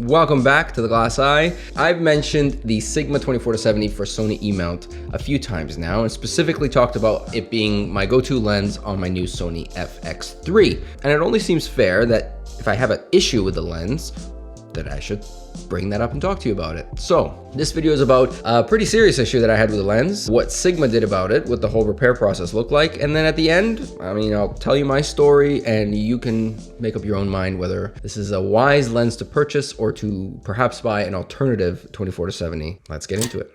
Welcome back to the Glass Eye. I've mentioned the Sigma 24-70 for Sony E-mount a few times now, and specifically talked about it being my go-to lens on my new Sony FX3. And it only seems fair that if I have an issue with the lens, that I should bring that up and talk to you about it. So this video is about a pretty serious issue that I had with the lens, what Sigma did about it, what the whole repair process looked like, and then at the end, I'll tell you my story and you can make up your own mind whether this is a wise lens to purchase or to perhaps buy an alternative 24-70. Let's get into it.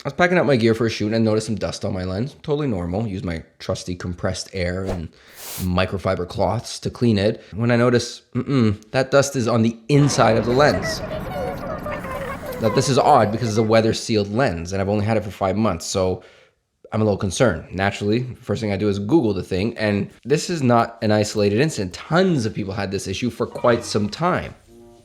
I was packing up my gear for a shoot and I noticed some dust on my lens. Totally normal. Use my trusty compressed air and microfiber cloths to clean it. When I notice, that dust is on the inside of the lens. Now this is odd because it's a weather sealed lens and I've only had it for 5 months. So I'm a little concerned. Naturally, first thing I do is Google the thing, and this is not an isolated incident. Tons of people had this issue for quite some time.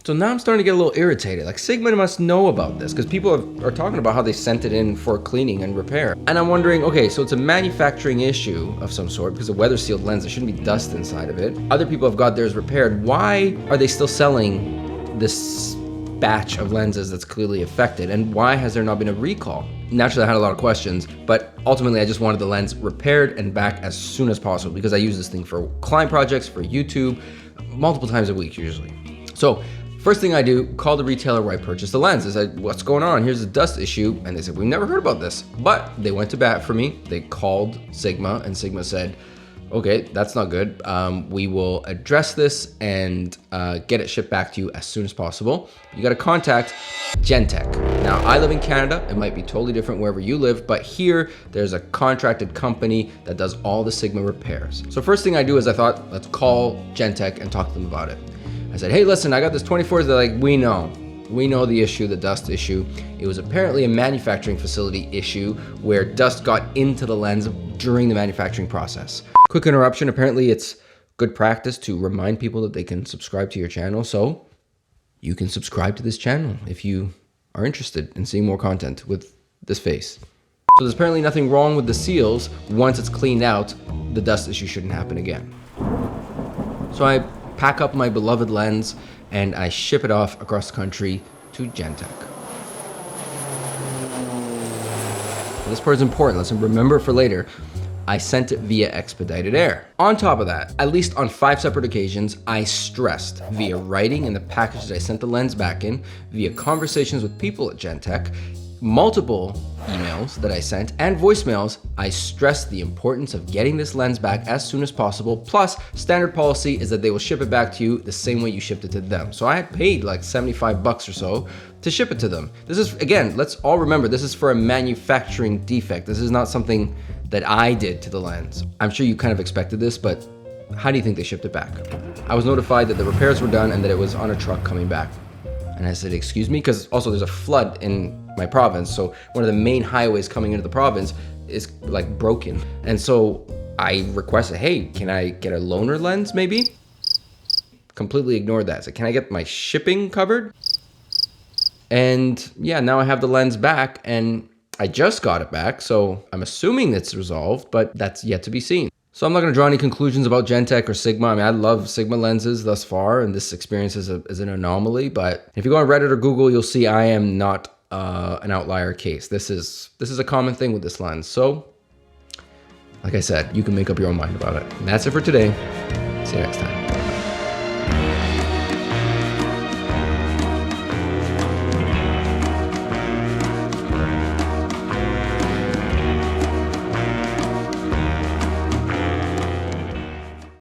So now I'm starting to get a little irritated. Like, Sigma must know about this because people are talking about how they sent it in for cleaning and repair. And I'm wondering, okay, so it's a manufacturing issue of some sort because a weather sealed lens, there shouldn't be dust inside of it. Other people have got theirs repaired. Why are they still selling this batch of lenses that's clearly affected? And why has there not been a recall? Naturally, I had a lot of questions, but ultimately I just wanted the lens repaired and back as soon as possible because I use this thing for client projects, for YouTube, multiple times a week usually. So first thing I do, call the retailer where I purchased the lens. I said, what's going on? Here's a dust issue. And they said, we've never heard about this. But they went to bat for me. They called Sigma and Sigma said, okay, that's not good. We will address this and get it shipped back to you as soon as possible. You got to contact Gentek. Now, I live in Canada. It might be totally different wherever you live, but here there's a contracted company that does all the Sigma repairs. So first thing I do is I thought, let's call Gentek and talk to them about it. I said, hey, listen, I got this 24. They're like, we know the issue, the dust issue. It was apparently a manufacturing facility issue where dust got into the lens during the manufacturing process. Quick interruption. Apparently it's good practice to remind people that they can subscribe to your channel. So you can subscribe to this channel if you are interested in seeing more content with this face. So there's apparently nothing wrong with the seals. Once it's cleaned out, the dust issue shouldn't happen again. So I pack up my beloved lens and I ship it off across the country to Gentek. This part is important. Let's remember for later. I sent it via expedited air. On top of that, at least on 5 separate occasions, I stressed via writing in the packages I sent the lens back in, via conversations with people at Gentek, multiple emails that I sent, and voicemails, I stressed the importance of getting this lens back as soon as possible. Plus, standard policy is that they will ship it back to you the same way you shipped it to them. So I had paid like $75 or so to ship it to them. This is, again, let's all remember, this is for a manufacturing defect. This is not something that I did to the lens. I'm sure you kind of expected this, but how do you think they shipped it back? I was notified that the repairs were done and that it was on a truck coming back. And I said, excuse me? Because also there's a flood in my province. So one of the main highways coming into the province is like broken. And so I requested, hey, can I get a loaner lens maybe? Completely ignored that. So can I get my shipping covered? And yeah, now I have the lens back and I just got it back. So I'm assuming it's resolved, but that's yet to be seen. So I'm not going to draw any conclusions about Gentek or Sigma. I love Sigma lenses thus far, and this experience is an anomaly. But if you go on Reddit or Google, you'll see I am not an outlier case. This is a common thing with this lens. So, like I said, you can make up your own mind about it. And that's it for today. See you next time.